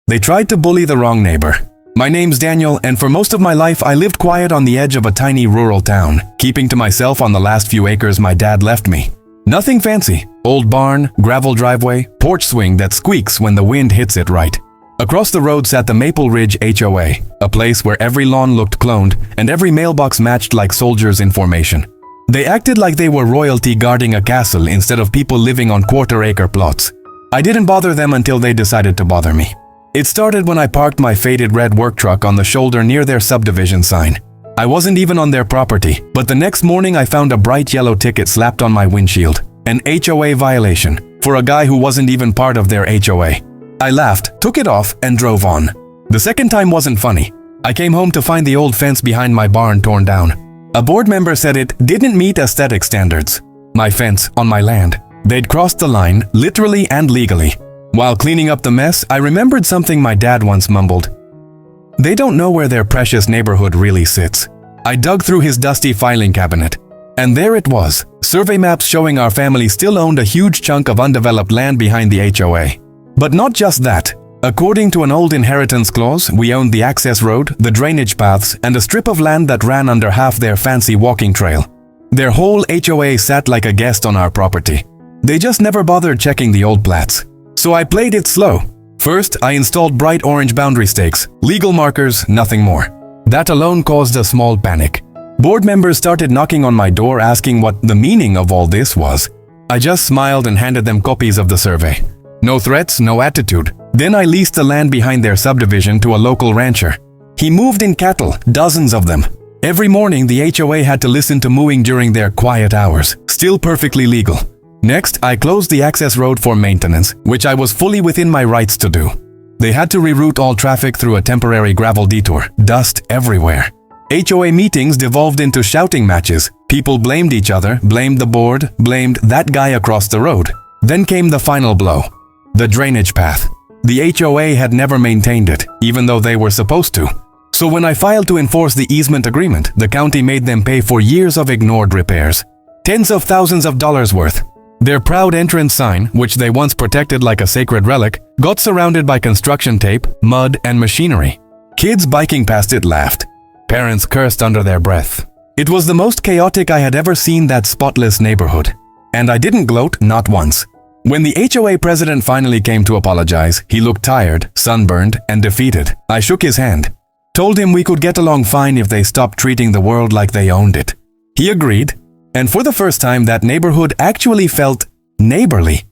They tried to bully the wrong neighbor. My name's Daniel, and for most of my life I lived quiet on the edge of a tiny rural town, keeping to myself on the last few acres my dad left me. Nothing fancy. Old barn, gravel driveway, porch swing that squeaks when the wind hits it right. Across the road sat the Maple Ridge HOA, a place where every lawn looked cloned and every mailbox matched like soldiers in formation. They acted like they were royalty guarding a castle instead of people living on quarter-acre plots. I didn't bother them until they decided to bother me. It started when I parked my faded red work truck on the shoulder near their subdivision sign. I wasn't even on their property, but the next morning I found a bright yellow ticket slapped on my windshield. An HOA violation, for a guy who wasn't even part of their HOA. I laughed, took it off, and drove on. The second time wasn't funny. I came home to find the old fence behind my barn torn down. A board member said it didn't meet aesthetic standards. My fence, on my land. They'd crossed the line, literally and legally. While cleaning up the mess, I remembered something my dad once mumbled. They don't know where their precious neighborhood really sits. I dug through his dusty filing cabinet. And there it was, survey maps showing our family still owned a huge chunk of undeveloped land behind the HOA. But not just that. According to an old inheritance clause, we owned the access road, the drainage paths, and a strip of land that ran under half their fancy walking trail. Their whole HOA sat like a guest on our property. They just never bothered checking the old plats. So I played it slow. First, I installed bright orange boundary stakes, legal markers, nothing more. That alone caused a small panic. Board members started knocking on my door asking what the meaning of all this was. I just smiled and handed them copies of the survey. No threats, no attitude. Then I leased the land behind their subdivision to a local rancher. He moved in cattle, dozens of them. Every morning the HOA had to listen to mooing during their quiet hours, still perfectly legal. Next, I closed the access road for maintenance, which I was fully within my rights to do. They had to reroute all traffic through a temporary gravel detour, dust everywhere. HOA meetings devolved into shouting matches. People blamed each other, blamed the board, blamed that guy across the road. Then came the final blow. The drainage path. The HOA had never maintained it, even though they were supposed to. So when I filed to enforce the easement agreement, the county made them pay for years of ignored repairs. Tens of thousands of dollars worth. Their proud entrance sign, which they once protected like a sacred relic, got surrounded by construction tape, mud, and machinery. Kids biking past it laughed. Parents cursed under their breath. It was the most chaotic I had ever seen that spotless neighborhood. And I didn't gloat, not once. When the HOA president finally came to apologize, he looked tired, sunburned, and defeated. I shook his hand. Told him we could get along fine if they stopped treating the world like they owned it. He agreed. And for the first time, that neighborhood actually felt neighborly.